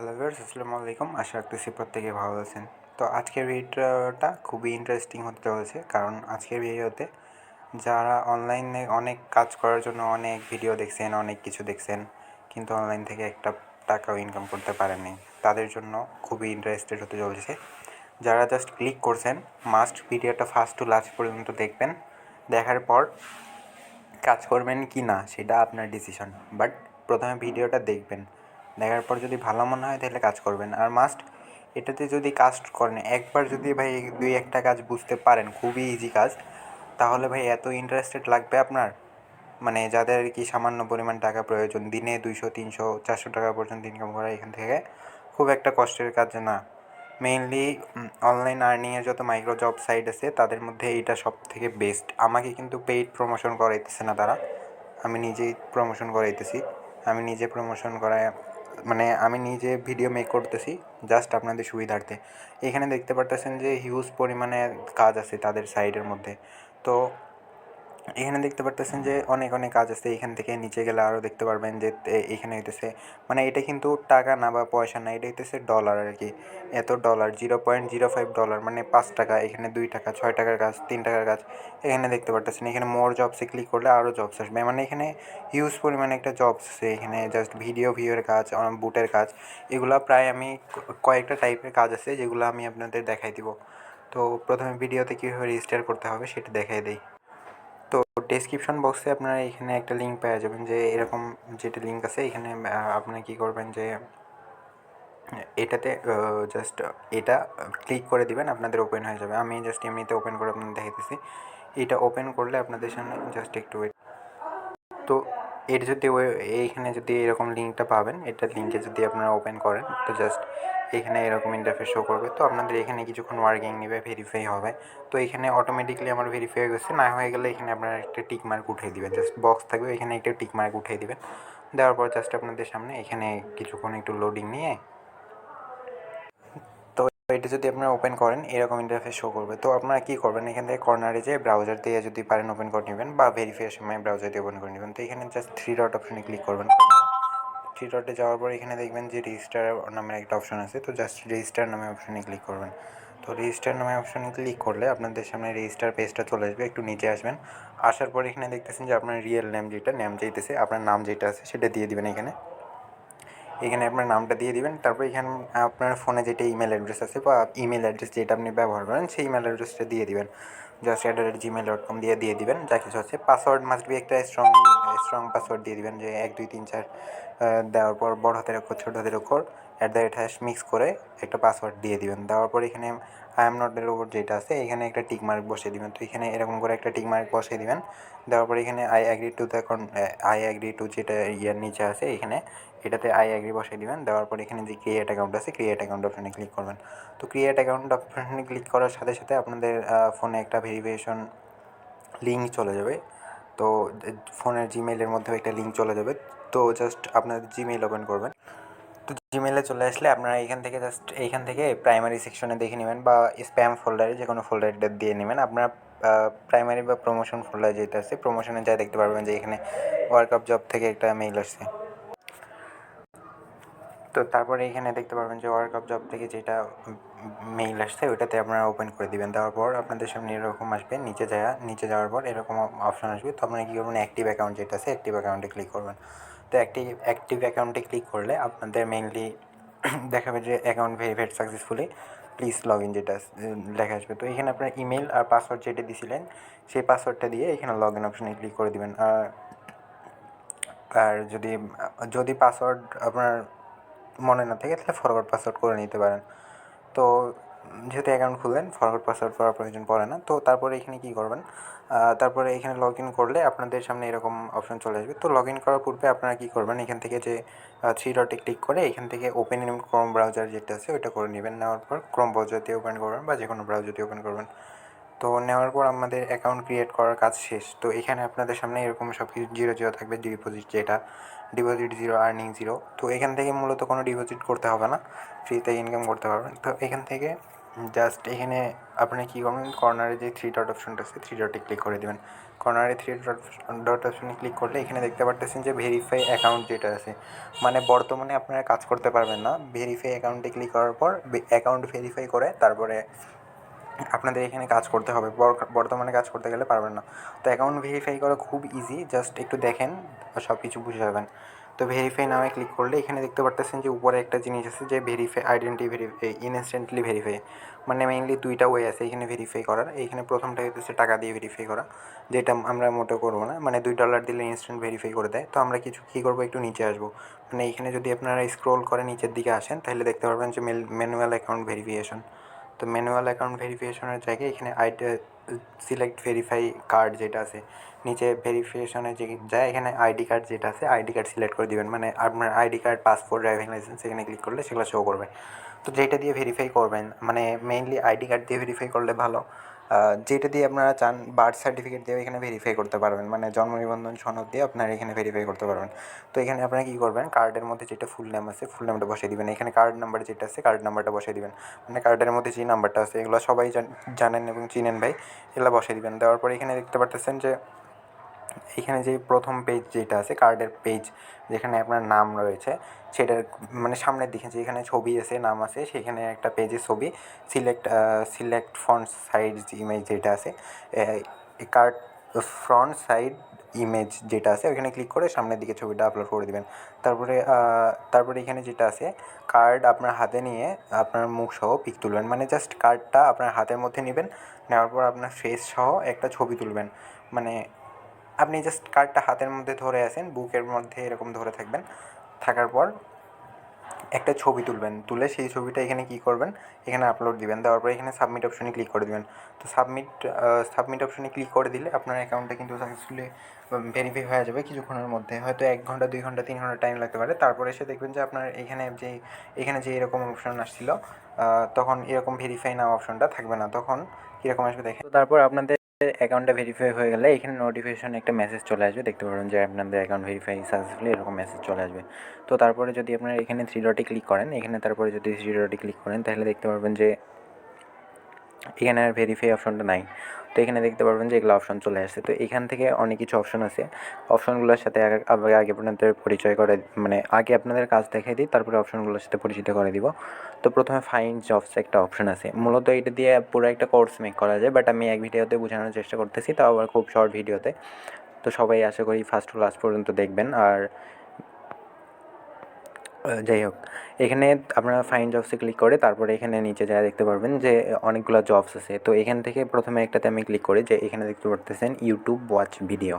Hello viewers, আসসালামু আলাইকুম। আশা রাখতেছি প্রত্যেকে ভালো আছেন। তো আজকের ভিডিওটা খুবই ইন্টারেস্টিং হতে চলেছে, কারণ আজকের ভিডিওতে যারা অনলাইনে অনেক কাজ করার জন্য অনেক ভিডিও দেখছেন, অনেক কিছু দেখছেন, কিন্তু অনলাইন থেকে একটা টাকাও ইনকাম করতে পারেননি, তাদের জন্য খুবই ইন্টারেস্টেড হতে চলেছে। যারা জাস্ট ক্লিক করছেন, মাস্ট ভিডিওটা ফার্স্ট টু লাস্ট পর্যন্ত দেখবেন। দেখার পর কাজ করবেন কি না সেটা আপনার ডিসিশন, বাট প্রথমে ভিডিওটা দেখবেন। দেখার পর যদি ভালো মনে হয় তাহলে কাজ করবেন। আর মাস্ট এটাতে যদি কাজ করেন, একবার যদি ভাই দুই একটা কাজ বুঝতে পারেন, খুবই ইজি কাজ, তাহলে ভাই এত ইন্টারেস্টেড লাগবে আপনার, মানে যাদের কি সামান্য পরিমাণ টাকা প্রয়োজন, দিনে 200, 300, 400 টাকা পর্যন্ত ইনকাম করা এখান থেকে খুব একটা কষ্টের কাজ না। মেইনলি অনলাইন আর্নিংয়ের যত মাইক্রো জব সাইট আছে তাদের মধ্যে এইটা সব থেকে বেস্ট। আমাকে কিন্তু পেইড প্রমোশন করাইতেছে না তারা, আমি নিজেই প্রমোশন করাইতেছি। আমি নিজে প্রমোশন করায়, মানে আমি নিজে ভিডিও মেক করতেছি জাস্ট আপনাদের সুবিধার্থে। এখানে দেখতে পারতেছেন যে হিউজ পরিমাণে কাজ আছে তাদের সাইটের মধ্যে। তো এখানে দেখতে পারতেছেন যে অনেক অনেক কাজ আছে। এখান থেকে নিচে গেলে আরও দেখতে পারবেন যে এখানে হইতেছে, মানে এটা কিন্তু টাকা না বা পয়সা না, এটা হইতেছে ডলার আর কি। এত ডলার, $0.05, মানে 5 টাকা। এখানে 2 টাকা, 6 টাকার কাজ, 3 টাকার কাজ এখানে দেখতে পারতেছেন। এখানে মোর জবসে ক্লিক করলে আরও জবস আসবে, মানে এখানে হিউজ পরিমাণে একটা জবস আছে। এখানে জাস্ট ভিডিও ভিউয়ের কাজ, বুটের কাজ, এগুলো প্রায় আমি কয়েকটা টাইপের কাজ আছে যেগুলো আমি আপনাদের দেখাই দিব। তো প্রথমে ভিডিওতে কীভাবে রেজিস্টার করতে হবে সেটা দেখাই দিই। তো ডেসক্রিপশন বক্সে আপনারা এখানে একটা লিঙ্ক পেয়ে যাবেন, যে এরকম যেটা লিঙ্ক আছে এখানে আপনারা কী করবেন যে এটাতে জাস্ট এটা ক্লিক করে দিবেন, আপনাদের ওপেন হয়ে যাবে। আমি জাস্ট এমনিতে ওপেন করে আপনাদের দেখাইতেছি। এটা ওপেন করলে আপনাদের সামনে জাস্ট একটু ওয়েট। তো এর যদি এইখানে যদি এরকম লিঙ্কটা পাবেন, এটার লিঙ্কে যদি আপনারা ওপেন করেন তো জাস্ট এখানে এরকম ইন্টারফেস শো করবে। তো আপনাদের এখানে কিছুক্ষণ ওয়ার্কিং নেবে, ভেরিফাই হবে। তো এখানে অটোমেটিকলি আমার ভেরিফাই হয়ে গেছে। না হয়ে গেলে এখানে আপনারা একটা টিক মার্ক উঠিয়ে দিবেন, জাস্ট বক্স থাকবে এখানে একটা টিক মার্ক উঠিয়ে দিবেন। দেওয়ার পর জাস্ট আপনাদের সামনে এখানে কিছুক্ষণ একটু লোডিং নিয়ে, তো এটা যদি আপনারা ওপেন করেন এরকম ইন্টারফেস শো করবে। তো আপনারা কী করবেন, এখান থেকে কর্নারে যেয়ে ব্রাউজার দিয়ে যদি পারেন ওপেন করে নেবেন, বা ভেরিফাইয়ের সময় ব্রাউজার দিয়ে ওপেন করে নেবেন। তো এখানে জাস্ট 3 ডট অপশনে ক্লিক করবেন। 3 ডটে যাওয়ার পর এখানে দেখবেন যে রেজিস্টার নামের একটা অপশন আছে। তো জাস্ট রেজিস্টার নামে অপশনে ক্লিক করবেন। তো রেজিস্টার নামে অপশনে ক্লিক করলে আপনাদের সামনে রেজিস্টার পেজটা চলে আসবে। একটু নিচে আসবেন, আসার পর এখানে দেখতেছেন যে আপনার রিয়েল নেম যেটা নেম চাইতেছে, আপনার নাম যেটা আছে সেটা দিয়ে দিবেন। এখানে আপনার নামটা দিয়ে দিবেন। তারপর এখানে আপনার ফোনে যেটা ইমেল অ্যাড্রেস আছে বা ইমেল অ্যাড্রেস যেটা আপনি ব্যবহার করেন সেই ইমেল অ্যাড্রেসটা দিয়ে দিবেন। জাস্ট @gmail.com দিয়ে দিবেন। যা কিছু আছে পাসওয়ার্ড মাস্ট বি একটা স্ট্রং পাসওয়ার্ড দিয়ে দিবেন, যে 1 2 3 4 দেওয়ার পর বড় হাতের অক্ষর ছোট হাতের অক্ষর @ মিক্স করে একটা পাসওয়ার্ড দিয়ে দিবেন। দেওয়ার পর এখানে আই এম নট এর উপর যেটা আছে এখানে একটা টিক মার্ক বসিয়ে দিবেন। তো এখানে এরকম করে একটা টিক মার্ক বসিয়ে দিবেন। দেওয়ার পর এখানে আই অ্যাগ্রি টু যেটা ইয়ার নিচে আছে এখানে এটাতে আই অ্যাগ্রি বসাই দিবেন। দেওয়ার পর এখানে যে ক্রিয়েট অ্যাকাউন্ট আছে ক্রিয়েট অ্যাকাউন্ট অপশনে ক্লিক করবেন। তো ক্রিয়েট অ্যাকাউন্ট অপশনে ক্লিক করার সাথে সাথে আপনাদের ফোনে একটা ভেরিফিকেশন লিঙ্ক চলে যাবে। তো ফোনের জিমেইলের মধ্যেও একটা লিঙ্ক চলে যাবে। তো জাস্ট আপনাদের জিমেইল ওপেন করবেন। তো জিমেইলে চলে আসলে আপনারা এইখান থেকে প্রাইমারি সেকশনে দেখে নেবেন, বা স্প্যাম ফোল্ডারে যে কোনো ফোল্ডারটা দিয়ে নেবেন। আপনার প্রাইমারি বা প্রমোশন ফোল্ডার যেটা আছে, প্রমোশনে যা দেখতে পারবেন যে এখানে ওয়ার্ক অফ জব থেকে একটা মেইল আসছে। তো তারপরে এখানে দেখতে পারবেন যে ওয়ার্ক অফ জব থেকে যেটা মেইল আসছে ওইটাতে আপনারা ওপেন করে দিবেন। দেওয়ার পর আপনাদের সামনে এরকম আসবে, নিচে যাওয়ার পর এরকম অপশন আসবে। তো আপনারা কী করবেন, অ্যাক্টিভ অ্যাকাউন্ট যেটা আছে অ্যাক্টিভ অ্যাকাউন্টে ক্লিক করবেন। তো অ্যাক্টিভ অ্যাকাউন্টে ক্লিক করলে আপনাদের মেইনলি দেখাবে যে account verified successfully, please log in যেটা লেখা আসবে। তো এখানে আপনার ইমেল আর পাসওয়ার্ড যেটা দিয়েছিলেন সেই পাসওয়ার্ডটা দিয়ে এখানে লগ ইন অপশনে ক্লিক করে দেবেন। আর যদি পাসওয়ার্ড আপনার মনে না থাকে তাহলে ফরওয়ার্ড পাসওয়ার্ড করে নিতে পারেন। তো যেহেতু অ্যাকাউন্ট খুললেন, ফরওয়ার্ড পাসওয়ার্ড করার প্রয়োজন পড়ে না। তো তারপরে এখানে কী করবেন, তারপরে এখানে লগ ইন করলে আপনাদের সামনে এরকম অপশন চলে আসবে। তো লগ ইন করার পূর্বে আপনারা কী করবেন, এখান থেকে যে 3 ডটে ক্লিক করে এখান থেকে ওপেন ইন ক্রোম ব্রাউজার যেটা আছে ওইটা করে নেবেন। নেওয়ার পর ক্রোম ব্রাউজার দিয়ে ওপেন করবেন বা যে কোনো ব্রাউজার দিয়ে ওপেন করবেন। তো নেওয়ার পর আমাদের অ্যাকাউন্ট ক্রিয়েট করার কাজ শেষ। তো এখানে আপনাদের সামনে এরকম সব কিছু 0 0 থাকবে, ডিপোজিট 0, আর্নিং 0। তো এখান থেকে মূলত কোনো ডিপোজিট করতে হবে না, ফ্রিতে ইনকাম করতে পারবেন। তো এখান থেকে জাস্ট এখানে আপনি কী করবেন, কর্নারে যে থ্রি ডট অপশনটা আছে থ্রি ডটে ক্লিক করে দেবেন। কর্নারে থ্রি ডট অপশনে ক্লিক করলে এখানে দেখতে পারতেছেন যে ভেরিফাই অ্যাকাউন্ট যেটা আছে, মানে বর্তমানে আপনারা কাজ করতে পারবেন না। ভেরিফাই অ্যাকাউন্টে ক্লিক করার পর অ্যাকাউন্ট ভেরিফাই করে তারপরে আপনাদের এখানে কাজ করতে হবে। বর্তমানে কাজ করতে গেলে পারবেন না। তো অ্যাকাউন্ট ভেরিফাই করা খুব ইজি, জাস্ট একটু দেখেন সব কিছু বুঝে যাবেন। তো ভেরিফাই নামে ক্লিক করলে এখানে দেখতে পারতেছেন যে উপরে একটা জিনিস আছে যে verify identity verify instantly verify, মানে মেইনলি দুইটা ওয়ে আছে এখানে ভেরিফাই করার। এইখানে প্রথমটা হচ্ছে টাকা দিয়ে ভেরিফাই করা, যেটা আমরা মোটেও করবো না, মানে $2 দিলে ইনস্ট্যান্ট ভেরিফাই করে দেয়। তো আমরা কী করবো, একটু নিচে আসবো, মানে এইখানে যদি আপনারা স্ক্রোল করে নিচের দিকে আসেন তাহলে দেখতে পারবেন যে ম্যানুয়াল অ্যাকাউন্ট ভেরিফিকেশন। তো ম্যানুয়াল অ্যাকাউন্ট ভেরিফিকেশনের জায়গায় এখানে সিলেক্ট ভেরিফাই কার্ড যেটা আছে নিচে ভেরিফিকেশনে যে যায়, এখানে আইডি কার্ড যেটা আছে আইডি কার্ড সিলেক্ট করে দিবেন, মানে আপনার ID card, passport, driving licence এখানে ক্লিক করলে সেগুলো শো করবে। তো যেটা দিয়ে ভেরিফাই করবেন, মানে মেইনলি আইডি কার্ড দিয়ে ভেরিফাই করলে ভালো। যেটা দিয়ে আপনারা চান বার্থ সার্টিফিকেট দিয়েও এখানে ভেরিফাই করতে পারবেন, মানে জন্ম নিবন্ধন সনদ দিয়ে আপনারা এখানে ভেরিফাই করতে পারবেন। তো এখানে আপনারা কী করবেন, কার্ডের মধ্যে যেটা ফুল নেম আছে ফুল নেমটা বসিয়ে দিবেন, এখানে কার্ড নাম্বার যেটা আছে কার্ড নাম্বারটা বসিয়ে দিবেন, মানে কার্ডের মধ্যে যে নাম্বারটা আছে এগুলো সবাই জানেন এবং চিনেন ভাই, এগুলো বসিয়ে দিবেন। দেওয়ার পরে এখানে দেখতে পারতেছেন যে এখানে যে প্রথম পেজ যেটা আছে কার্ডের পেজ, যেখানে আপনার নাম রয়েছে সেটার মানে সামনের দিকে যেখানে ছবি আছে নাম আছে সেখানে একটা পেজের ছবি সিলেক্ট ফ্রন্ট সাইড ইমেজ যেটা আছে কার্ড ফ্রন্ট সাইড ইমেজ যেটা আছে ওইখানে ক্লিক করে সামনের দিকে ছবিটা আপলোড করে দিবেন। তারপরে এখানে যেটা আছে কার্ড আপনার হাতে নিয়ে আপনার মুখ সহ পিক তুলবেন, মানে জাস্ট কার্ডটা আপনার হাতের মধ্যে নেবেন, নেওয়ার পর আপনার ফেস সহ একটা ছবি তুলবেন, মানে আপনি জাস্ট কার্ডটা হাতের মধ্যে ধরে আছেন, বুকের মধ্যে এরকম ধরে থাকবেন, থাকার পর একটা ছবি তুলবেন, তুলে সেই ছবিটা এখানে কী করবেন, এখানে আপলোড দিবেন। দেওয়ার পরে এখানে সাবমিট অপশনে ক্লিক করে দিবেন। তো সাবমিট অপশনে ক্লিক করে দিলে আপনার অ্যাকাউন্টটা কিন্তু সাকসেসফুলি ভেরিফাই হয়ে যাবে কিছুক্ষণের মধ্যে, হয়তো 1 ঘন্টা 2 ঘন্টা 3 ঘন্টা টাইম লাগতে পারে। তারপরে এসে দেখবেন যে আপনার এখানে যে এরকম অপশন আসছিল তখন এরকম ভেরিফাই নাও অপশনটা থাকবে না, তখন কীরকম আসবে দেখেন। তো তারপর আপনাদের অ্যাকাউন্টটা ভেরিফাই হয়ে গেলে এখানে নোটিফিকেশন একটা মেসেজ চলে আসবে, দেখতে পারবেন যে আপনাদের অ্যাকাউন্ট ভেরিফাই সাকসেসফুলি এরকম মেসেজ চলে আসবে। তো তারপরে যদি আপনারা এখানে থ্রি ডটে ক্লিক করেন, এখানে তারপরে যদি থ্রি ডটে ক্লিক করেন তাহলে দেখতে পারবেন যে এখানে আর ভেরিফাই অপশনটা নাই। তো এখানে দেখতে পারবেন যে এগুলো অপশন চলে আসছে। তো এখান থেকে অনেক কিছু অপশন আছে, অপশনগুলোর সাথে আগে আপনাদের পরিচয় করে, মানে আগে আপনাদের কাজ দেখাই দিই, তারপরে অপশনগুলোর সাথে পরিচিত করে দিব। তো প্রথমে ফাইন্ড জবস একটা অপশন আছে, মূলত এটা দিয়ে পুরো একটা কোর্স মেক করা যায়, বাট আমি এক ভিডিওতে বোঝানোর চেষ্টা করতেছি, তাও আবার খুব শর্ট ভিডিওতে। তো সবাই আশা করি ফার্স্ট টু লাস্ট পর্যন্ত দেখবেন। আর যাই হোক, এখানে আপনারা ফাইন্ড জবসে ক্লিক করে তারপরে এখানে নিচে যা দেখতে পারবেন যে অনেকগুলো জবস আছে। তো এখান থেকে প্রথমে একটাতে আমি ক্লিক করি, যে এখানে দেখতে পারতেছেন ইউটিউব ওয়াচ ভিডিও।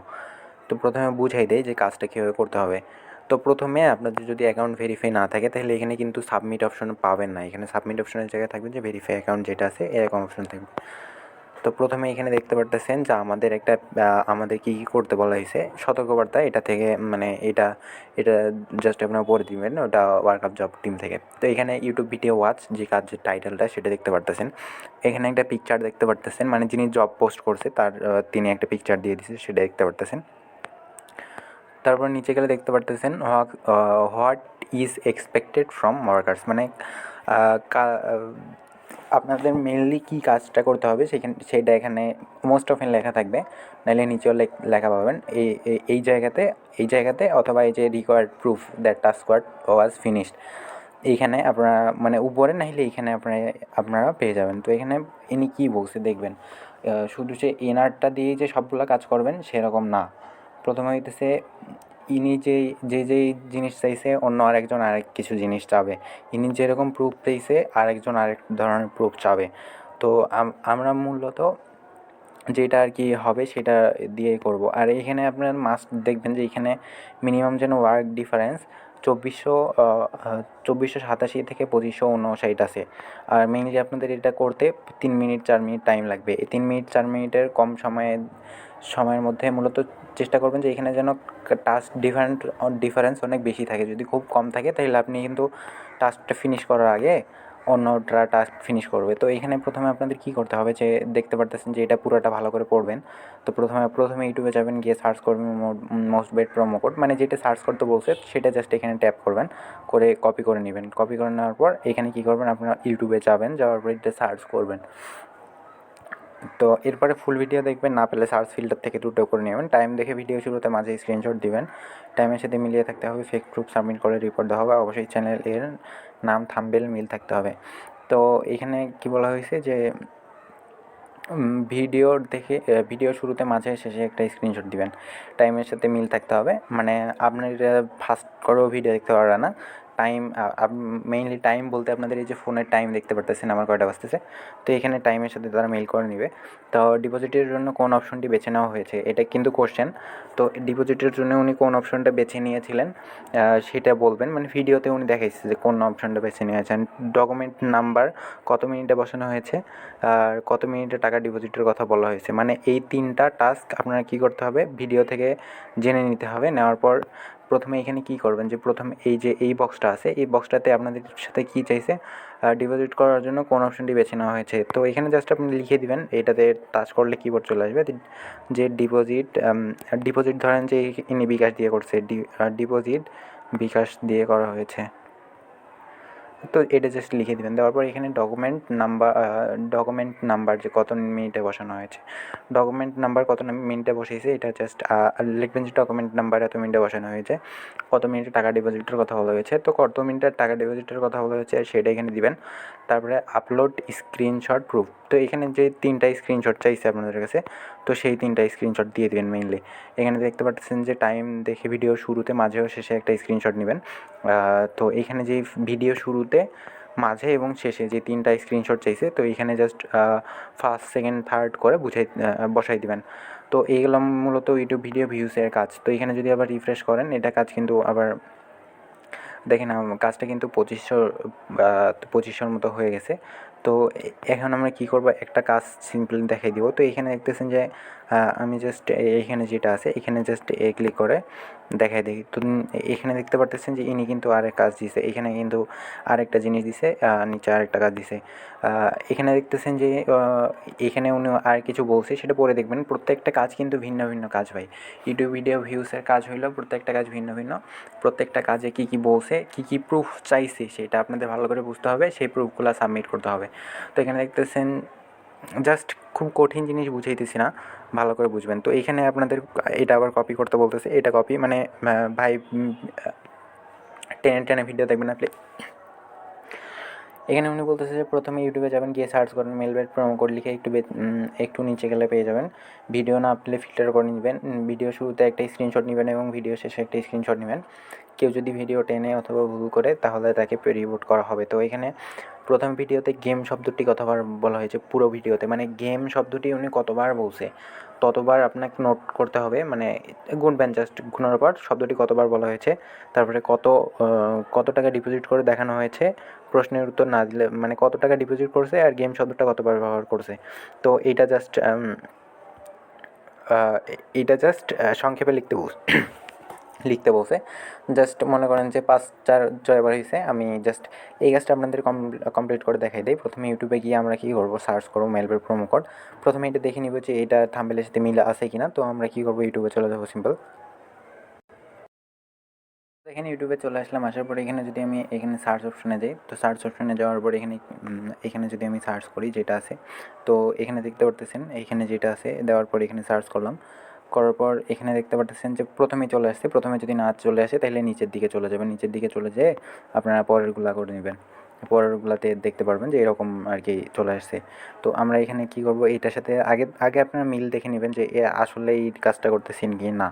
তো প্রথমে বুঝাই দেয় যে কাজটা কীভাবে করতে হবে। তো প্রথমে আপনাদের যদি অ্যাকাউন্ট ভেরিফাই না থাকে তাহলে এখানে কিন্তু সাবমিট অপশন পাবেন না, এখানে সাবমিট অপশনের জায়গায় থাকবে যে ভেরিফাই অ্যাকাউন্ট যেটা আছে এরকম অপশন থাকবে। তো প্রথমে এখানে দেখতে পারতেছেন যে আমাদের কী করতে বলা হয়েছে সতর্কবার্তা, এটা থেকে মানে এটা জাস্ট আপনারা পড়ে দিবেন, ওটা ওয়ার্কআপ জব টিম থেকে। তো এখানে ইউটিউব ভিডিও ওয়াচ যে কাজের টাইটেলটা সেটা দেখতে পারতেছেন, এখানে একটা পিকচার দেখতে পারতেছেন, মানে যিনি জব পোস্ট করছে তিনি একটা পিকচার দিয়ে দিয়েছে সেটা দেখতে পারতেছেন। তারপর নিচে গেলে দেখতে পারতেছেন what is expected from workers, মানে আপনাদের মেনলি কী কাজটা করতে হবে সেইটা এখানে মোস্ট অফ লেখা থাকবে, নাহলে নিচেও লেখা পাবেন এই জায়গাতে অথবা এই যে required proof that task was finished, এইখানে আপনারা মানে উপরে নাহলে এইখানে আপনারা পেয়ে যাবেন। তো এখানে ইনি কী বলছে দেখবেন, শুধু সে এনারটা দিয়েই যে সবগুলো কাজ করবেন সেরকম না। প্রথমে হইতেছে ইনি যেই জিনিস চাইছে অন্য আরেকজন আরেক কিছু জিনিস চাবে, ইনি যেরকম প্রুফ চাইছে আরেকজন আরেক ধরনের প্রুফ চাবে। তো আমরা মূলত যেটা আর কি হবে সেটা দিয়েই করব। আর এখানে আপনার মাস্ট দেখবেন যে এখানে মিনিমাম যেন ওয়ার্ক ডিফারেন্স 2487 থেকে 2559 আছে। আর মেইনলি আপনাদের এটা করতে 3 মিনিট 4 মিনিট টাইম লাগবে। এই 3 মিনিট 4 মিনিটের কম সময়ের মধ্যে মূলত চেষ্টা করবেন যে এখানে যেন টাস্ক ডিফারেন্স অনেক বেশি থাকে। যদি খুব কম থাকে তাহলে আপনি কিন্তু টাস্কটা ফিনিশ করার আগে অন্যটা টাস্ক ফিনিশ করবে। তো এখানে প্রথমে আপনাদের কী করতে হবে, যে দেখতে পারতেছেন যে এটা পুরোটা ভালো করে পড়বেন। তো প্রথমে ইউটিউবে যাবেন, গিয়ে সার্চ করবেন মোস্ট বেট প্রোমো কোড, মানে যেটা সার্চ করতে বলছে সেটা জাস্ট এখানে ট্যাপ করবেন, করে কপি করে নেবেন। কপি করে নেওয়ার পর এখানে কী করবেন, আপনারা ইউটিউবে যাবেন, যাওয়ার পর এটা সার্চ করবেন। তো এরপরে ফুল ভিডিও দেখবেন, না পেলে সার্চ ফিল্টার থেকে দুটো করে নেবেন। টাইম দেখে ভিডিও শুরুতে মাঝে স্ক্রিনশট দিবেন, টাইমের সাথে মিলিয়ে থাকতে হবে। ফেক প্রুফ সাবমিট করে রিপোর্ট দেওয়া হবে। অবশ্যই চ্যানেলের নাম থাম্বনেল মিল থাকতে হবে। তো এখানে কি বলা হয়েছে যে ভিডিও শুরুতে মাঝে শেষে একটা স্ক্রিনশট দিবেন, টাইমের সাথে মিল থাকতে হবে। মানে আপনার ফাস্ট করেও ভিডিও দেখতে পারবে না। টাইম মেইনলি টাইম বলতে আপনাদের এই যে ফোনের টাইম দেখতে পারতেছেন আমার কয়টা বাজতেছে, তো এখানে টাইমের সাথে তারা মেল করে নেবে। তো ডিপোজিটের জন্য কোন অপশনটি বেছে নেওয়া হয়েছে, এটা কিন্তু কোশ্চেন। তো ডিপোজিটের জন্য উনি কোন অপশনটা বেছে নিয়েছিলেন সেটা বলবেন, মানে ভিডিওতে উনি দেখাইছে যে কোন অপশনটা বেছে নিয়েছেন। ডকুমেন্ট নাম্বার কত মিনিটে বসানো হয়েছে, আর কত মিনিটে টাকা ডিপোজিটের কথা বলা হয়েছে। মানে এই 3টা টাস্ক আপনারা কী করতে হবে, ভিডিও থেকে জেনে নিতে হবে। নেওয়ার পর প্রথমে এখানে কী করবেন, যে প্রথমে এই যে এই বক্সটা আছে, এই বক্সটাতে আপনাদের সাথে কী চাইছে, ডিপোজিট করার জন্য কোন অপশনটি বেছে নেওয়া হয়েছে। তো এখানে জাস্ট আপনি লিখে দিবেন, এটাতে টাচ করলে কিবোর্ড চলে আসবে যে ডিপোজিট ধরেন যে ইনি বিকাশ দিয়ে করছে, ডিপোজিট বিকাশ দিয়ে করা হয়েছে। তো এটা জাস্ট লিখে দেবেন। দেওয়ার পর এখানে ডকুমেন্ট নাম্বার যে কত মিনিটে বসানো হয়েছে, ডকুমেন্ট নাম্বার কত মিনিটে বসিয়েছে এটা জাস্ট লিখবেন যে ডকুমেন্ট নাম্বার এত মিনিটে বসানো হয়েছে, কত মিনিটে টাকা ডিপোজিটের কথা বলা হয়েছে। তো কত মিনিটের টাকা ডিপোজিটের কথা বলা হয়েছে সেটা এখানে দিবেন। তারপরে আপলোড স্ক্রিনশট প্রুফ, তো এখানে যে 3টা স্ক্রিনশট চাইছে আপনাদের কাছে, তো সেই 3টা স্ক্রিনশট দিয়ে দেবেন মেইনলি। এখানে দেখতে পাচ্ছেন যে টাইম দেখে ভিডিও শুরুতে মাঝে ও শেষে একটা স্ক্রিনশট নেবেন। তো এখানে যে ভিডিও শুরুতে মাঝে এবং শেষে যে 3টা স্ক্রিনশট চাইছে, তো এইখানে জাস্ট ফার্স্ট সেকেন্ড থার্ড করে বসাই দিবেন। তো এইগুলো মূলত ইউটিউব ভিডিও ভিউসের কাজ। তো এখানে যদি আবার রিফ্রেশ করেন, এটা কাজ কিন্তু আবার দেখেন কাজটা কিন্তু 2500 মতো হয়ে গেছে। তো এখন আমরা কী করব, একটা কাজ সিম্পল দেখাই দিব। তো এখানে দেখতেছেন যে আমি জাস্ট এইখানে যেটা আছে এখানে জাস্ট ক্লিক করে দেখাই দিই। তো এখানে দেখতে পারতেছেন যে ইনি কিন্তু আরেক কাজ দিছে, এখানে কিন্তু আরেকটা জিনিস দিছে, নিচে আরেকটা কাজ দিছে। এখানে দেখতেছেন যে এখানে উনি আর কিছু বলছে, সেটা পরে দেখবেন। প্রত্যেকটা কাজ কিন্তু ভিন্ন ভিন্ন কাজ ভাই। ইউটিউব ভিডিও ভিউসের কাজ হইলেও প্রত্যেকটা কাজ ভিন্ন ভিন্ন। প্রত্যেকটা কাজে কী কী বলছে, কী কী প্রুফ চাইছে সেটা আপনাদের ভালো করে বুঝতে হবে, সেই প্রুফগুলো সাবমিট করতে হবে। তো এখানে দেখতেছেন জাস্ট খুব কঠিন জিনিস বুঝাইতেছি না, ভালো করে বুঝবেন। তো এইখানে আপনাদের এটা আবার কপি করতে বলতেছে, এটা কপি মানে ভাই টেনে টেনে ভিডিও দেখবেন আপনি। এখানে উনি বলতেছে যে প্রথমে ইউটিউবে যাবেন, গিয়ে সার্চ করেন মেলবেট প্রোমো কোড লিখে একটু নিচে গেলে পেয়ে যাবেন। ভিডিও না পেলে ফিল্টার করে নেবেন। ভিডিও শুরুতে একটা স্ক্রিনশট নেবেন এবং ভিডিও শেষে একটা স্ক্রিনশট নেবেন। কেউ যদি ভিডিও টেনে অথবা ভুল করে তাহলে তাকে রিপোর্ট করা হবে। তো এখানে প্রথম ভিডিওতে গেম শব্দটি কতবার বলা হয়েছে, পুরো ভিডিওতে মানে গেম শব্দটি উনি কতবার বলছে ততবার আপনাকে নোট করতে হবে, মানে গুনবেন, জাস্ট গুনার পর শব্দটি কতবার বলা হয়েছে, তারপরে কত টাকা ডিপোজিট করে দেখানো হয়েছে, প্রশ্নের উত্তর না দিলে মানে কত টাকা ডিপোজিট করছে আর গেম শব্দটা কতবার ব্যবহার করছে। তো এইটা জাস্ট সংক্ষেপে লিখতে বলছে। জাস্ট মনে করেন যে 5-4 জয়বার হয়েছে। আমি জাস্ট এই কাজটা আপনাদের কমপ্লিট করে দেখাই দিই। প্রথমে ইউটিউবে গিয়ে আমরা কী করবো, সার্চ করবো মেলবেট প্রোমো কোড। প্রথমে এটা দেখে নিব যে এটা থাম্বনেলের সাথে মিল আছে কিনা। তো আমরা কী করবো, ইউটিউবে চলে যাবো সিম্পল। এখানে ইউটিউবে চলে আসলাম। আসার পরে এখানে যদি আমি এখানে সার্চ অপশনে যাই, তো সার্চ অপশনে যাওয়ার পরে এখানে যদি আমি সার্চ করি যেটা আছে, তো এখানে দেখতে পারতেছেন এইখানে যেটা আছে দেওয়ার পর এখানে সার্চ করলাম। করার পর এখানে দেখতে পারতেছেন যে প্রথমেই চলে আসছে। প্রথমে যদি না চলে আসে তাহলে নিচের দিকে চলে যাবেন। নিচের দিকে চলে যেয়ে আপনারা পরেরগুলা করে নেবেন। পরেরগুলাতে দেখতে পারবেন যে এরকম আর কি চলে আসছে। তো আমরা এখানে কী করবো, এইটার সাথে আগে আপনারা মিল দেখে নেবেন যে এ আসলে এই কাজটা করতেছেন কি না।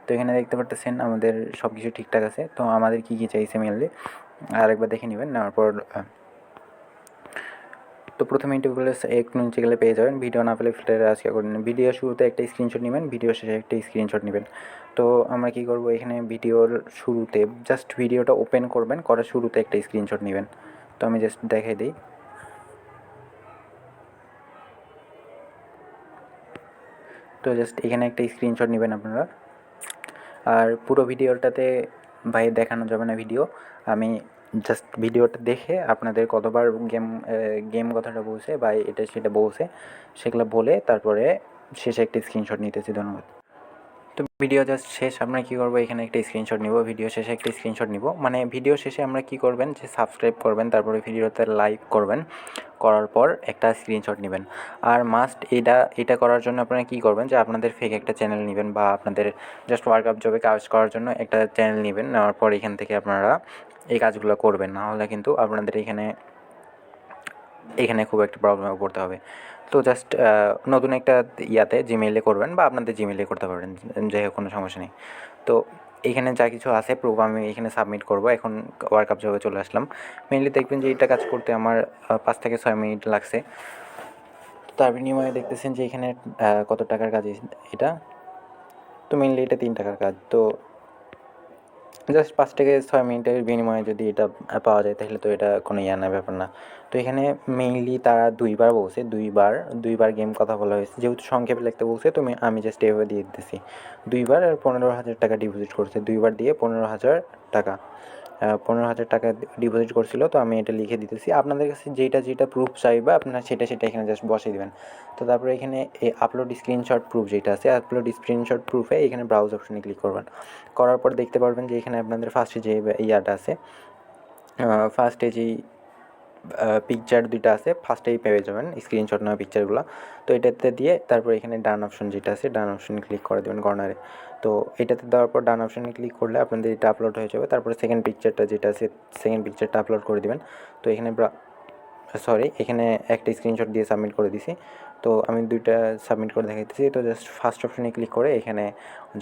তো এখানে দেখতে পারতেছেন আমাদের সব কিছু ঠিকঠাক আছে। তো আমাদের কী কী চাইছে মেনলি আরেকবার দেখে নেবেন। নেওয়ার পর তো প্রথমে ইউটিউবে একটু নিচে গেলে পেয়ে যাবেন। ভিডিও না পেলে ফিল্টারে আজকে করে নেবেন। ভিডিও শুরুতে একটা স্ক্রিনশট নেবেন, ভিডিও শেষে একটা স্ক্রিনশট নেবেন। তো আমরা কী করবো, এখানে ভিডিওর শুরুতে জাস্ট ভিডিওটা ওপেন করবেন, করার শুরুতে একটা স্ক্রিনশট নেবেন। তো আমি জাস্ট দেখাই দিই। তো জাস্ট এখানে একটা স্ক্রিনশট নেবেন আপনারা। আর পুরো ভিডিওটাতে ভাই দেখানো যাবে না ভিডিও, আমি জাস্ট ভিডিওটা দেখে আপনাদের কতবার গেম কথাটা বলছে বা এটা সেটা বলছে সেগুলো বলে তারপরে শেষে একটা স্ক্রিনশট নিতেছি। ধন্যবাদ। তো ভিডিও জাস্ট শেষ আমরা কী করবো, এখানে একটা স্ক্রিনশট নিব, ভিডিও শেষে একটা স্ক্রিনশট নিব। মানে ভিডিও শেষে আমরা কী করবেন যে সাবস্ক্রাইব করবেন, তারপরে ভিডিওতে লাইক করবেন, করার পর একটা স্ক্রিনশট নেবেন। আর মাস্ট এটা করার জন্য আপনারা কী করবেন যে আপনাদের ফেক একটা চ্যানেল নেবেন বা আপনাদের জাস্ট ওয়ার্কআপ জবে কাজ করার জন্য একটা চ্যানেল নেবেন। নেওয়ার পর এখান থেকে আপনারা এই কাজগুলো করবেন, নাহলে কিন্তু আপনাদের এখানে খুব একটা প্রবলেমে পড়তে হবে। তো জাস্ট নতুন একটা ইয়াতে জিমেইলে করবেন বা আপনাদের জিমেইলে করতে পারবেন, যাই হোক কোনো সমস্যা নেই। তো এখানে যা কিছু আছে প্রুফ আমি এখানে সাবমিট করব। এখন ওয়ার্কআপ জবে চলে আসলাম। মেইনলি দেখবেন যে এইটা কাজ করতে আমার 5 থেকে 6 মিনিট লাগছে। তার বিনিময়ে দেখতেছেন যে এখানে কত টাকার কাজ এটা। তো মেইনলি এটা 3 টাকার কাজ। তো জাস্ট 5 থেকে 6 মিনিটের বিনিময়ে যদি এটা পাওয়া যায় তাহলে তো এটা কোনো না ব্যাপার না। তো এখানে মেইনলি তারা 2 বার বলছে, 2 বার গেম কথা বলা হয়েছে। যেহেতু সংক্ষেপে লিখতে বলছে আমি জাস্ট এভাবে দিয়ে দিতেছি। 2 বার আর 15,000 টাকা ডিপোজিট করছে। 2 বার দিয়ে 15,000 টাকা। 15,000 টাকা ডিপোজিট করছিল। তো আমি এটা লিখে দিতেছি। আপনাদের কাছে যেটা প্রুফ চাইবে আপনারা সেটা এখানে জাস্ট বসিয়ে দিবেন। তো তারপরে এখানে আপলোড স্ক্রিনশট প্রুফ যেটা আছে, আপলোড স্ক্রিনশট প্রুফে এখানে ব্রাউজ অপশনে ক্লিক করবেন। করার পর দেখতে পারবেন যে এখানে আপনাদের ফার্স্টে যে ইয়াটা আছে, ফার্স্টে যেই পিকচার 2টা আছে ফার্স্টেই পেয়ে যাবেন স্ক্রিনশট নেওয়া পিকচারগুলো। তো এটাতে দিয়ে তারপর এখানে ডান অপশন যেটা আছে ডান অপশনে ক্লিক করে দেবেন কর্নারে। তো এটাতে দেওয়ার পর ডান অপশনে ক্লিক করলে আপনাদের এটা আপলোড হয়ে যাবে। তারপরে সেকেন্ড পিকচারটা যেটা আছে সেকেন্ড পিকচারটা আপলোড করে দেবেন। তো এখানে এখানে একটা স্ক্রিনশট দিয়ে সাবমিট করে দিছি। তো আমি 2টা সাবমিট করে দেখাইতেছি। তো জাস্ট ফার্স্ট অপশনে ক্লিক করে এখানে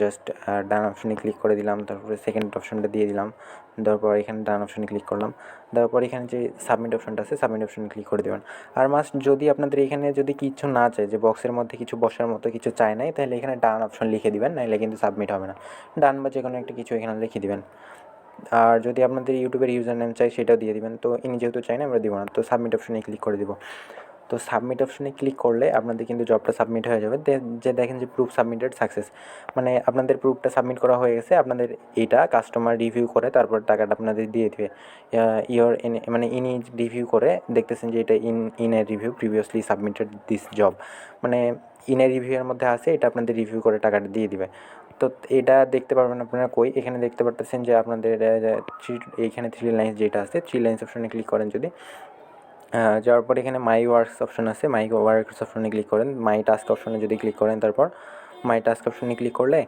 জাস্ট ডান অপশনে ক্লিক করে দিলাম। তারপরে সেকেন্ড অপশনটা দিয়ে দিলাম। দেওয়ার পর এখানে ডান অপশনে ক্লিক করলাম। দেওয়ার পর এখানে যে সাবমিট অপশনটা আছে সাবমিট অপশনে ক্লিক করে দেবেন। আর মাস্ট যদি আপনাদের এখানে যদি কিছু না চায়, যে বক্সের মধ্যে কিছু বসার মতো কিছু চায় নাই, তাহলে এখানে ডান অপশন লিখে দিবেন, নাহলে কিন্তু সাবমিট হবে না। ডান বা যে কোনো একটা কিছু এখানে লিখে দিবেন। আর যদি আপনাদের ইউটিউবের ইউজার নেম চাই সেটাও দিয়ে দিবেন। তো ইনি যেহেতু চাই না আমরা দিব না। তো সাবমিট অপশনে ক্লিক করে দিব। তো সাবমিট অপশনে ক্লিক করলে আপনাদের কিন্তু জবটা সাবমিট হয়ে যাবে। যে দেখেন যে প্রুফ সাবমিটেড সাকসেস, মানে আপনাদের প্রুফটা সাবমিট করা হয়ে গেছে। আপনাদের এটা কাস্টমার রিভিউ করে তারপর টাকাটা আপনাদের দিয়ে দেবে। ইনি রিভিউ করে দেখতেছেন যে এটা in a review previously submitted this job, মানে ইন এ রিভিউয়ের মধ্যে আছে, এটা আপনাদের রিভিউ করে টাকাটা দিয়ে দিবে। তো এটা দেখতে পারবেন আপনারা এখানে দেখতে পারতেছেন যে আপনাদের এইখানে 3 লাইন্স যেটা আছে 3 লাইন্স অপশনে ক্লিক করেন যদি, যাওয়ার পর এখানে মাই ওয়ার্কস অপশন আছে, মাই ওয়ার্কস অপশনে ক্লিক করেন। মাই টাস্ক অপশনে যদি ক্লিক করেন, তারপর মাই টাস্ক অপশনে ক্লিক করলে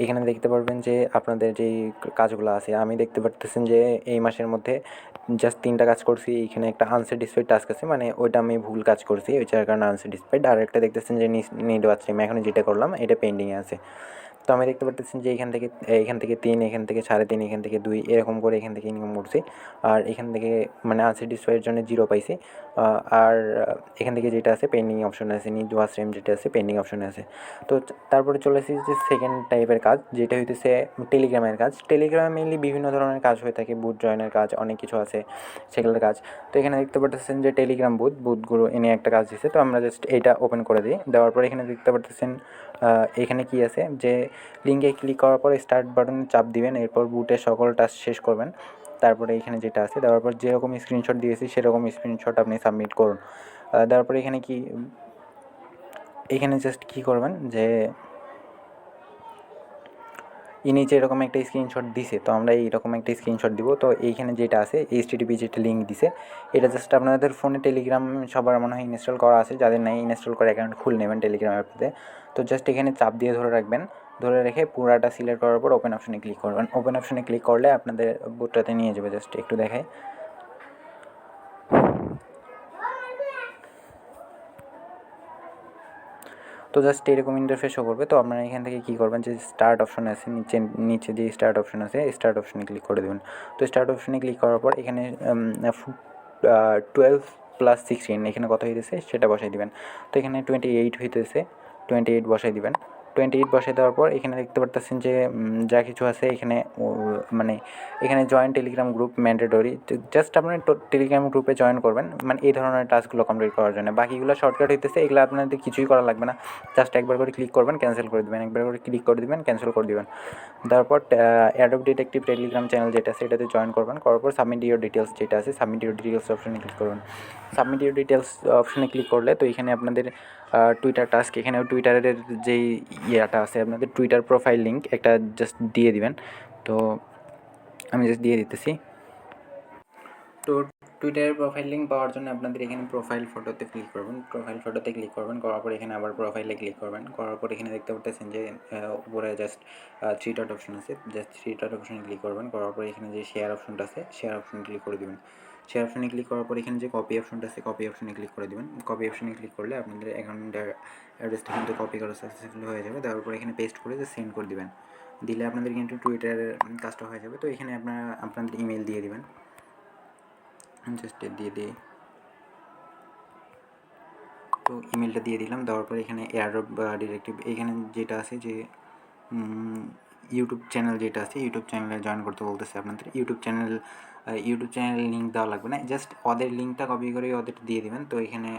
এখানে দেখতে পারবেন যে আপনাদের যেই কাজগুলো আছে, আমি দেখতে পারতেছেন যে এই মাসের মধ্যে জাস্ট 3টা কাজ করছি। এখানে একটা আনস্যাটিসফাইড টাস্ক আছে, মানে ওইটা আমি ভুল কাজ করছি, ওই যার কারণে আনস্যাটিসফাইড। আর একটা দেখতেছেন যে নিড ওয়াচিং, এখন যেটা করলাম এটা পেন্ডিংয়ে আছে। তো আমি দেখতে পারতেছেন যে এখান থেকে 3, এখান থেকে 3.5, এখান থেকে 2, এরকম করে এখান থেকে ইনকাম করছি। আর এখান থেকে মানে আনস্যাটিসফাইডের জন্য 0 পাইছি। আর এখান থেকে যেটা আছে পেন্ডিং অপশনে আছে, নিড ওয়াচ টাইম যেটা আছে পেন্ডিং অপশনে আছে। তো তারপরে চলে আসি যে সেকেন্ড টাইপের কাজ, যেটা হইতেছে টেলিগ্রামের কাজ। টেলিগ্রামে মেইনলি বিভিন্ন ধরনের কাজ হয়ে থাকে, বুথ জয়েনের কাজ, অনেক কিছু আছে সেগুলোর কাজ। তো এখানে দেখতে পারতেছেন যে টেলিগ্রাম বুথগুলো এনে একটা কাজ দিচ্ছে। তো আমরা জাস্ট এইটা ওপেন করে দিই। দেওয়ার পর এখানে দেখতে পারতেছেন এখানে কি আছে যে লিঙ্কে ক্লিক করার পর স্টার্ট বাটনে চাপ দিবেন, এরপর বুটের সকল টাস্ক শেষ করবেন। তারপরে এখানে যেটা আছে দেওয়ার পর যেরকম স্ক্রিনশট দিয়েছি সেরকম স্ক্রিনশট আপনি সাবমিট করুন। দেওয়ার পর এখানে জাস্ট কী করবেন যে ইনি যেরকম একটা স্ক্রিনশট দিছে, তো আমরা এইরকম একটা স্ক্রিনশট দিব। তো এইখানে যেটা আছে HTTP যেটা লিঙ্ক দিছে, এটা জাস্ট আপনাদের ফোনে টেলিগ্রাম সবার মনে হয় ইনস্টল করা আছে, যাদের নাই ইনস্টল করে অ্যাকাউন্ট খুলে নেবেন টেলিগ্রাম অ্যাপতে। তো জাস্ট এখানে চাপ দিয়ে ধরে রাখবেন, ধরে রেখে পুরাটা সিলেক্ট করার পর ওপেন অপশনে ক্লিক করবেন। ওপেন অপশনে ক্লিক করলে আপনাদের বুটটাতে নিয়ে যাবে। জাস্ট একটু দেখাই। তো জাস্ট এরকম ইন্টারফেস শো করবে। তো আপনারা এখান থেকে কী করবেন যে স্টার্ট অপশন আছে, নিচে যে স্টার্ট অপশন আছে স্টার্ট অপশনে ক্লিক করে দেবেন। তো স্টার্ট অপশনে ক্লিক করার পর এখানে 12+16 এখানে কত হইতেছে সেটা বসাই দিবেন। তো এখানে 28 হইতেছে, 28 বসাই দিবেন। 28 বসাই দেওয়ার পর এখানে দেখতে পারতেছেন যে যা কিছু আছে এখানে মানে এখানে join Telegram group mandatory, just আপনি টেলিগ্রাম গ্রুপে জয়েন করবেন মানে এই ধরনের টাস্কগুলো কমপ্লিট করার জন্য। বাকিগুলো শর্টকাট হইতেছে, এগুলো আপনাদের কিছুই করা লাগবে না, জাস্ট একবার করে ক্লিক করবেন, ক্যান্সেল করে দেবেন, একবার করে ক্লিক করে দেবেন, ক্যান্সেল করে দেবেন। তারপর অ্যাডোব ডিটেকটিভ টেলিগ্রাম চ্যানেল যেটা আছে এটাতে জয়েন করবেন, করার পর সাবমিট ইউর ডিটেলস যেটা আছে সাবমিট ইউর ডিটেলস অপশনে ক্লিক করবেন। সাবমিট ইউর ডিটেলস অপশনে ক্লিক করলে তো এখানে আপনাদের টুইটার টাস্ক, এখানেও টুইটারের যেই ইয়েটা আছে আপনাদের টুইটার প্রোফাইল লিঙ্ক একটা জাস্ট দিয়ে দিবেন। তো আমি জাস্ট দিয়ে দিতেছি। তো টুইটারের প্রোফাইল লিঙ্ক পাওয়ার জন্য আপনাদের এখানে প্রোফাইল ফটোতে ক্লিক করবেন, প্রোফাইল ফটোতে ক্লিক করবেন, করার পর এখানে আবার প্রোফাইলে ক্লিক করবেন, করার পর এখানে দেখতে পাচ্ছেন যে উপরে জাস্ট 3 ডট অপশন আছে, জাস্ট 3 ডট অপশনে ক্লিক করবেন, করার পর এখানে যে শেয়ার অপশনটা আছে শেয়ার অপশনে ক্লিক করে দেবেন। শেয়ার অপশনে ক্লিক করার পর এখানে যে কপি অপশনটা আছে কপি অপশনে ক্লিক করে দেবেন। কপি অপশনে ক্লিক করলে আপনাদের অ্যাকাউন্ট অ্যাড্রেসটা কিন্তু কপি করা সাকসেসফুল হয়ে যাবে। দেওয়ার পর এখানে পেস্ট করে সেন্ড করে দেবেন, দিলে আপনাদের কিন্তু টুইটারের কাজটা হয়ে যাবে। তো এখানে আপনারা আপনাদের ইমেল দিয়ে দেবেন, জাস্ট দিয়ে দিই। তো ইমেলটা দিয়ে দিলাম, দেওয়ার পর এখানে এয়ারড্রপ ডিরেক্টিভ এখানে যেটা আছে যে ইউটিউব চ্যানেল যেটা আছে ইউটিউব চ্যানেলে জয়েন করতে বলতেছে আপনাদের। ইউটিউব চ্যানেল লিঙ্ক দেওয়া লাগবে না, জাস্ট ওদের লিঙ্কটা কপি করে ওদের দিয়ে দেবেন। তো এখানে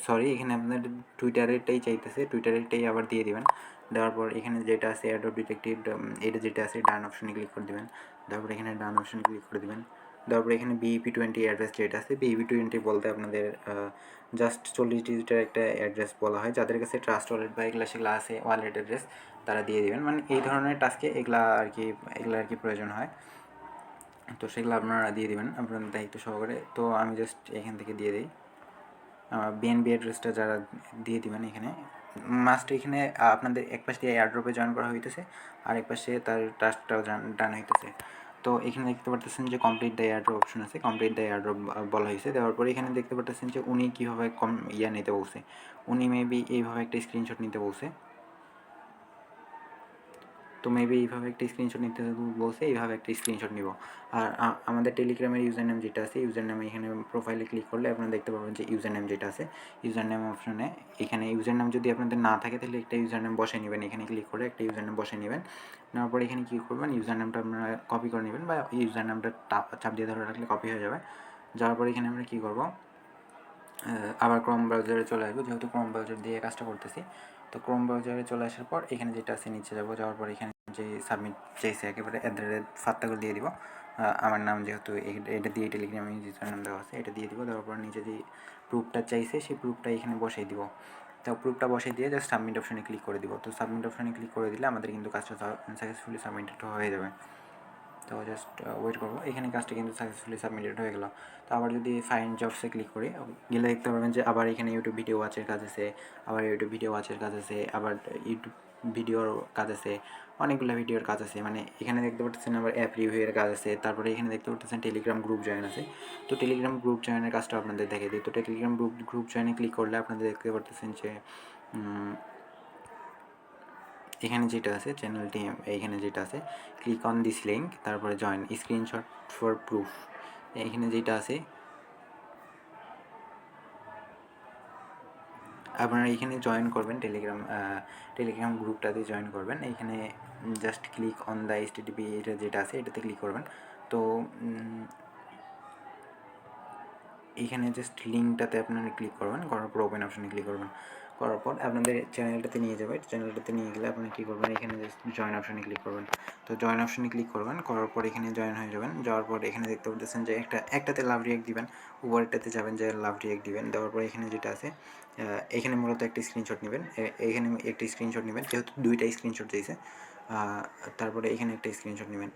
সরি এখানে আপনাদের টুইটারেরটাই চাইতেছে, টুইটারেরটাই আবার দিয়ে দেবেন। দেওয়ার পর এখানে যেটা আছে অ্যাডোব ডিটেকটিভ এটা যেটা আছে ডান অপশনে ক্লিক করে দেবেন। তারপর এখানে ডান অপশনে ক্লিক করে দেবেন। তারপরে এখানে BEP20 অ্যাড্রেস যেটা আছে BEP20 বলতে আপনাদের জাস্ট 40 ডিজিটের একটা অ্যাড্রেস বলা হয়, যাদের কাছে ট্রাস্ট ওয়ালেট বা এগুলো সেগুলো আছে ওয়ালেট অ্যাড্রেস তারা দিয়ে দেবেন, মানে এই ধরনের টাস্কে এগুলো আর কি প্রয়োজন হয়। তো সেগুলো আপনারা দিয়ে দেবেন আপনাদের দায়িত্ব সহকারে। তো আমি জাস্ট এখান থেকে দিয়ে দিই BNB অ্যাড্রেসটা যারা দিয়ে দিবেন এখানে মাস্ট। এখানে আপনাদের এক পাশ দিয়ে এয়ারড্রপে জয়েন করা হইতেছে আর এক পাশে তার টাস্কটাও ডান হইতেছে। তো এখানে দেখতে পারতেছেন যে কমপ্লিট দ্য এয়ারড্রপ অপশন আছে, কমপ্লিট দ্য এয়ারড্রপ বলা হয়েছে। দেওয়ার পরে এখানে দেখতে পারতেছেন যে উনি কীভাবে নিতে বলছে, উনি মেবি এইভাবে একটা স্ক্রিনশট নিতে বলছে। তো মেবি এইভাবে একটা স্ক্রিনশট নিতে বলছে, এইভাবে একটা স্ক্রিনশট নিব। আর আমাদের টেলিগ্রামের ইউজার নেম যেটা আছে ইউজার নেম এখানে প্রোফাইলে ক্লিক করলে আপনারা দেখতে পাবেন যে ইউজার নেম যেটা আছে ইউজার নেম অপশনে এখানে ইউজার নেম যদি আপনাদের না থাকে তাহলে একটা ইউজার নেম বসে নেবেন, এখানে ক্লিক করে একটা ইউজার নেম বসে নেবেন। নেওয়ার পরে এখানে কী করবেন ইউজার নেমটা আপনারা কপি করে নেবেন বা ইউজার নেমটা চাপ দিয়ে ধরে রাখলে কপি হয়ে যাবে। যাওয়ার পরে এখানে আমরা কী করবো আবার ক্রোম ব্রাউজারে চলে আসবো, যেহেতু ক্রোম ব্রাউজার দিয়ে কাজটা করতেছি। তো ক্রোম ব্রাউজারে চলে আসার পর এখানে যেটা আছে নিচে যাবো, যাওয়ার পর এখানে যে সাবমিট চাইছে একেবারে ফাত্তাগুলো দিয়ে দিব। আমার নাম যেহেতু এটা দিয়ে টেলিগ্রামে ইউজার নাম দেওয়া আছে এটা দিয়ে দিব। দেওয়ার পর নিচে যে প্রুফটা চাইছে সেই প্রুফটা এখানে বসাই দিব। তো প্রুফটা বসিয়ে দিয়ে জাস্ট সাবমিট অপশনে ক্লিক করে দিব। তো সাবমিট অপশনে ক্লিক করে দিলে আমাদের কিন্তু কাজটা সাকসেসফুলি সাবমিটেড হয়ে যাবে। তো জাস্ট ওয়েট করবো, এখানে কাজটা কিন্তু সাকসেসফুলি সাবমিটেড হয়ে গেল। তো আবার যদি ফাইন্ড জবসে ক্লিক করি গেলে দেখতে পাবেন যে আবার এখানে ইউটিউব ভিডিও ওয়াচের কাজ আছে, আবার ইউটিউব ভিডিও ওয়াচের কাজ আছে, আবার ইউটিউব ভিডিওর কাজ আছে, অনেকগুলো ভিডিওর কাজ আছে। মানে এখানে দেখতে পাচ্ছেন আবার অ্যাপ রিভিউয়ের কাজ আছে, তারপরে এখানে দেখতে পাচ্ছেন টেলিগ্রাম গ্রুপ জয়েন আছে। তো টেলিগ্রাম গ্রুপ জয়েনের কাজটা আপনাদের দেখে দিই। তো টেলিগ্রাম গ্রুপ জয়েনে ক্লিক করলে আপনাদের দেখতে পাচ্ছেন যে এখানে যেটা আছে চ্যানেলটি এইখানে যেটা আছে ক্লিক অন দিস লিঙ্ক, তারপরে জয়েন স্ক্রিনশট ফর প্রুফ এখানে যেটা আছে আপনারা এখানে জয়েন করবেন টেলিগ্রাম গ্রুপটাতে জয়েন করবেন। এখানে just click on the HTTP এটা যেটা আছে এটাতে ক্লিক করবেন। তো এইখানে জাস্ট লিঙ্কটাতে আপনারা ক্লিক করবেন, করার পর ওপেন অপশানে ক্লিক করবেন, করার পর আপনাদের চ্যানেলটাতে নিয়ে যাবে। চ্যানেলটাতে নিয়ে গেলে আপনি কী করবেন এখানে জাস্ট জয়েন অপশানে ক্লিক করবেন। তো জয়েন অপশানে ক্লিক করবেন, করার পর এখানে জয়েন হয়ে যাবেন। যাওয়ার পর এখানে দেখতে পাচ্ছেন যে একটাতে লাভ রিয়াক্ট দিবেন, উপরেরটাতে যাবেন যে লাভ রিয়াক্ট দিবেন। দেওয়ার পর এখানে যেটা আছে এখানে মূলত একটা স্ক্রিনশট নেবেন, এখানে একটা স্ক্রিনশট নেবেন যেহেতু দুইটা স্ক্রিনশট চাইছে। তারপরে এখানে একটা স্ক্রিনশট নেবেন,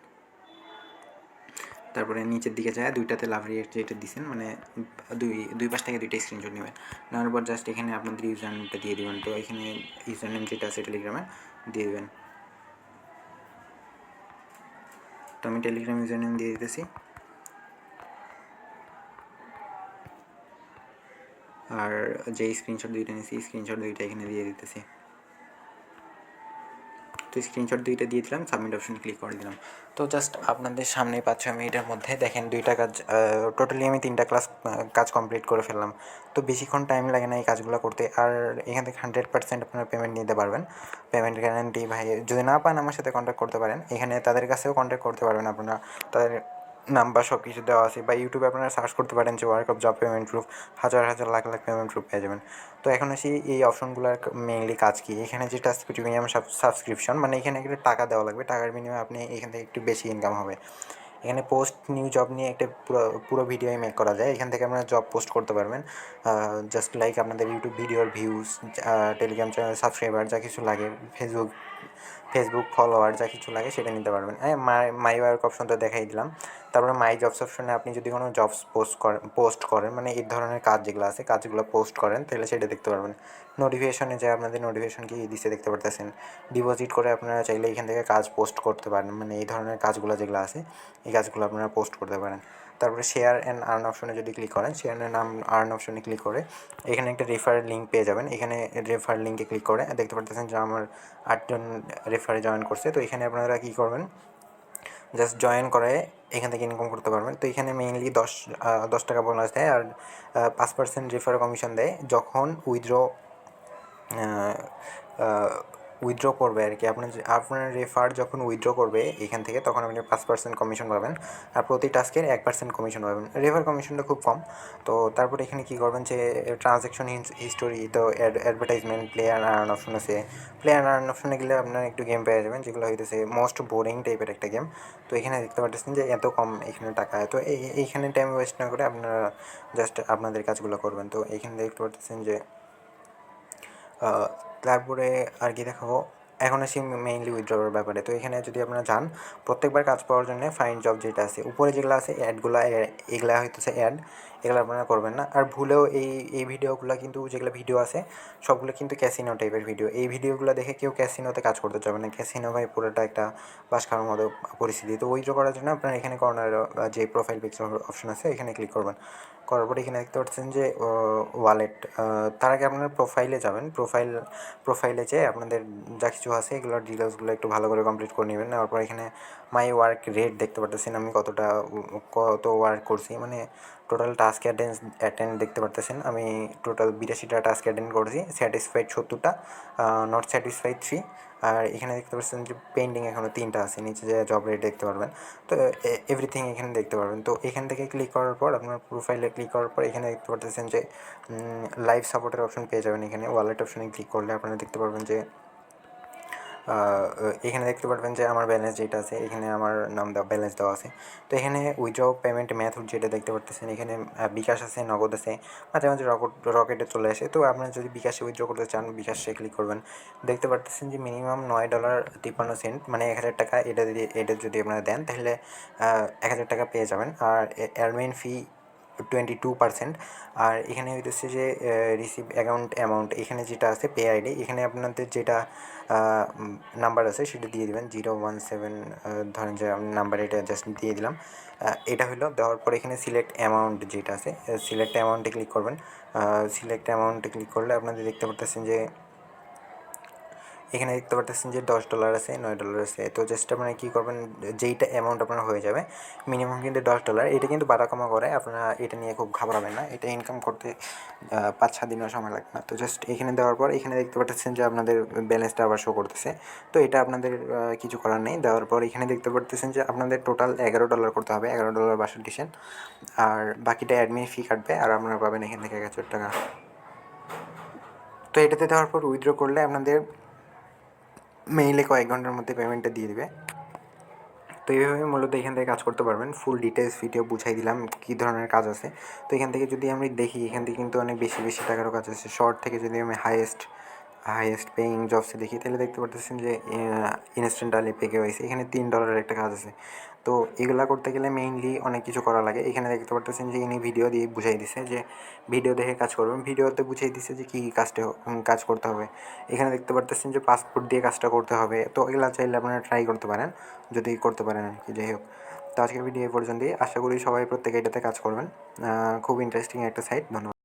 তারপরে নিচের দিকে যায় দুইটাতে লাভ রিয়েক্ট যেটা দিচ্ছেন মানে দুই পাশ থেকে দুইটা স্ক্রিনশট নেবেন। নেওয়ার পর জাস্ট এখানে আপনাদের ইউজার নেমটা দিয়ে দেবেন। তো এখানে ইউজার নেম যেটা আছে টেলিগ্রামে দিয়ে দেবেন। তো আমি টেলিগ্রাম ইউজার নেম দিয়ে দিতেছি, আর যে স্ক্রিনশট দুইটা নিয়েছি স্ক্রিনশট দুইটা এখানে দিয়ে দিতেছি। তো স্ক্রিনশট দুইটা দিয়ে দিলাম, সাবমিট অপশনে ক্লিক করে দিলাম। তো জাস্ট আপনাদের সামনে 5-6 মিনিটের মধ্যে দেখেন 2টা কাজ, টোটালি আমি 3টা কাজ কমপ্লিট করে ফেললাম। তো বেশিক্ষণ টাইম লাগে না এই কাজগুলো করতে। আর এখান থেকে 100% আপনারা পেমেন্ট নিতে পারবেন। পেমেন্ট গ্যারান্টি ভাই, যদি না পান আমার সাথে কন্ট্যাক্ট করতে পারেন। এখানে তাদের কাছেও কন্ট্যাক্ট করতে পারবেন আপনারা, তাদের নাম্বার সব কিছু দেওয়া আছে, বা ইউটিউবে আপনারা সার্চ করতে পারেন যে work of job payment proof, হাজার হাজার লাখ লাখ পেমেন্ট প্রুফ পেয়ে যাবেন। তো এখন আসি এই অপশনগুলোর মেইনলি কাজ কী। এখানে যেটা আছে প্রিমিয়াম সাবস্ক্রিপশন, মানে এখানে একটা টাকা দেওয়া লাগবে, টাকার বিনিময়ে আপনি এখান থেকে একটু বেশি ইনকাম হবে। এখানে পোস্ট নিউ জব নিয়ে একটা পুরো পুরো ভিডিওই মেক করা যায়। এখান থেকে আপনারা জব পোস্ট করতে পারবেন, জাস্ট লাইক আপনাদের ইউটিউব ভিডিওর ভিউজ, টেলিগ্রাম চ্যানেল সাবস্ক্রাইবার, যা কিছু লাগে, ফেসবুক ফলোয়ার, যা কিছু লাগে সেটা নিতে পারবেন। হ্যাঁ, মাই ওয়ার্ক অপশন তো দেখাই দিলাম। তারপরে মাই জবস অপশনে আপনি যদি কোনো জবস পোস্ট করেন, মানে এই ধরনের কাজ যেগুলো আছে কাজগুলো পোস্ট করেন, তাহলে সেটা দেখতে পারবেন। নোটিফিকেশনে যে আপনাদের নোটিফিকেশন কি দিচ্ছে দেখতে পারতেছেন। ডিপোজিট করে আপনারা চাইলে এখান থেকে কাজ পোস্ট করতে পারেন, মানে এই ধরনের কাজগুলো যেগুলো আছে এই কাজগুলো আপনারা পোস্ট করতে পারেন। তারপরে শেয়ার অ্যান্ড আর্ন অপশনে যদি ক্লিক করেন, শেয়ার অ্যান্ড আর্ন অপশনে ক্লিক করে এখানে একটা রেফার লিঙ্ক পেয়ে যাবেন। এখানে রেফার লিঙ্কে ক্লিক করে দেখতে পারতেছেন যে আমার 8জন রেফারে জয়েন করছে। তো এখানে আপনারা কী করবেন, জাস্ট জয়েন করে এখান থেকে ইনকাম করতে পারবেন। তো এখানে মেইনলি 10 টাকা বোনাস দেয়, আর 5% রেফার কমিশন দেয় যখন উইথড্র করবে আর কি। আপনার রেফার যখন উইথড্র করবে এখান থেকে, তখন আপনি 5% কমিশন পাবেন, আর প্রতি টাস্কের 1% কমিশন পাবেন। রেফার কমিশনটা খুব কম। তো তারপরে এখানে কী করবেন যে ট্রানজ্যাকশন হিস্টোরি, তো অ্যাডভার্টাইজমেন্ট, প্লেয়ার আর্ন অপশন আছে। প্লেয়ার আর্ন অপশনে গেলে আপনারা একটু গেম পেয়ে যাবেন, যেগুলো হইতেছে মোস্ট বোরিং টাইপের একটা গেম। তো এখানে দেখতে পাচ্ছেন যে এত কম এখানে টাকা। তো এইখানে টাইম ওয়েস্ট না করে আপনারা জাস্ট আপনাদের কাজগুলো করবেন। তো এইখানে দেখতে পাচ্ছেন যে তারপরে আর কি দেখাবো, এখন আসি মেইনলি উইথড্রয়ের ব্যাপারে। তো এখানে যদি আপনারা যান, প্রত্যেকবার কাজ পাওয়ার জন্য ফাইন্ড জব যেটা আছে উপরে যেগুলো আছে অ্যাডগুলো, এগুলা হইতেছে অ্যাড, এগুলো আপনারা করবেন না। আর ভুলেও এই ভিডিওগুলো কিন্তু, যেগুলো ভিডিও আছে সবগুলো কিন্তু ক্যাসিনো টাইপের ভিডিও। এই ভিডিওগুলো দেখে কেউ ক্যাসিনোতে কাজ করতে যাবে না। ক্যাসিনো ভাই পুরোটা একটা বাস খাওয়ার মতো পরিস্থিতি। তো উইথড্র করার জন্য আপনারা এখানে কর্নার যে প্রোফাইল পিকচার অপশন আছে এখানে ক্লিক করবেন। করার পরে এখানে দেখতে পাচ্ছেন যে ওয়ালেট। তার আগে আপনারা প্রোফাইলে যাবেন। প্রোফাইলে যেয়ে আপনাদের যা কিছু আছে এগুলোর ডিটেলসগুলো একটু ভালো করে কমপ্লিট করে নেবেন। নেওয়ার পর এখানে মাই ওয়ার্ক রেট দেখতে পারতেছেন, আমি কত ওয়ার্ক করছি, মানে টোটাল টাস্ক অ্যাটেন্ড দেখতে পারতেছেন। আমি টোটাল 82টা টাস্ক অ্যাটেন্ড করেছি, স্যাটিসফাইড 70টা, নট স্যাটিসফাইড 3। আর এখানে দেখতে পাচ্ছেন যে পেন্ডিং এখনও 3টা আছে। নিচে যে জব রেট দেখতে পারবেন। তো এভরিথিং এখানে দেখতে পারবেন। তো এখান থেকে ক্লিক করার পর, আপনার প্রোফাইলে ক্লিক করার পর এখানে দেখতে পারতেছেন যে লাইভ সাপোর্টের অপশন পেয়ে যাবেন। এখানে ওয়ালেট অপশনে ক্লিক করলে আপনারা দেখতে পারবেন যে এখানে দেখতে পারবেন যে আমার ব্যালেন্স যেটা আছে, এখানে আমার নাম দেওয়া ব্যালেন্স দেওয়া আছে। তো এখানে উইথড্র পেমেন্ট মেথড যেটা দেখতে পারতেছেন, এখানে বিকাশ আছে, নগদ আছে, মাঝে মাঝে রকেটে চলে আসে। তো আপনারা যদি বিকাশে উইথড্র করতে চান বিকাশে ক্লিক করবেন। দেখতে পারতেছেন যে মিনিমাম $9.53, মানে 1000 টাকা। এটা যদি আপনারা দেন তাহলে 1000 টাকা পেয়ে যাবেন। আর অ্যাডমিন ফি 22%। আর এখানে হইতেছে যে রিসিভ অ্যামাউন্ট, এখানে যেটা আছে পে আইডি, এখানে আপনাদের যেটা নাম্বার আছে সেটা দিয়ে দেবেন 017, ধরেন যে আমি নাম্বার এটা জাস্ট দিয়ে দিলাম। এটা হলো দেওয়ার পর এখানে সিলেক্ট অ্যামাউন্ট যেটা আছে, সিলেক্ট অ্যামাউন্টে ক্লিক করবেন। সিলেক্ট অ্যামাউন্টে ক্লিক করলে আপনাদের দেখতে পারতেছেন যে এখানে দেখতে পারতেছেন যে $10 আছে, $9 আছে। তো জাস্ট আপনারা কী করবেন, যেইটা অ্যামাউন্ট আপনার হয়ে যাবে, মিনিমাম কিন্তু $10। এটা কিন্তু বাড়া কমা করে, আপনারা এটা নিয়ে খুব ঘাবড়াবেন না। এটা ইনকাম করতে 5-6 দিনও সময় লাগবে না। তো জাস্ট এখানে দেওয়ার পর এখানে দেখতে পাচ্ছেন যে আপনাদের ব্যালেন্সটা আবার শো করতেছে। তো এটা আপনাদের কিছু করার নেই। দেওয়ার পর এখানে দেখতে পারতেছেন যে আপনাদের টোটাল $11 করতে হবে, $11.62। আর বাকিটা অ্যাডমিন ফি কাটবে, আর আপনারা পাবেন এখান থেকে 1000 টাকা। তো এটাতে দেওয়ার পর উইথড্র করলে আপনাদের মেইলে কয়েক ঘন্টার মধ্যে পেমেন্টটা দিয়ে দেবে। তো এইভাবে মূলত এখান থেকে কাজ করতে পারবেন। ফুল ডিটেলস ভিডিও বুঝাই দিলাম কী ধরনের কাজ আছে। তো এখান থেকে যদি আমি দেখি, এখান থেকে কিন্তু অনেক বেশি বেশি টাকারও কাজ আছে। শর্ট থেকে যদি আমি হাইয়েস্ট পেইং জবসে দেখি, তাহলে দেখতে পারতেছেন যে ইনস্ট্যান্ট আলি পে কেওয়াইসি, এখানে $3 একটা কাজ আছে। তো এগুলা করতে গেলে মেইনলি অনেক কিছু করা লাগে। এখানে দেখতে পারতেছেন যে ইনি ভিডিও দিয়ে বুঝাই দিছে, যে ভিডিও দেখে কাজ করবেন। ভিডিওতে বুঝিয়ে দিছে যে কী কাজ করতে হবে। এখানে দেখতে পারতেছেন যে পাসপোর্ট দিয়ে কাজটা করতে হবে। তো এগুলা চাইলে আপনারা ট্রাই করতে পারেন, যদি করতে পারেন আর কি। যাই হোক, তো আজকের ভিডিও এই পর্যন্তই। আশা করি সবাই প্রত্যেকে এটাতে কাজ করবেন। খুব ইন্টারেস্টিং একটা সাইট। ধন্যবাদ।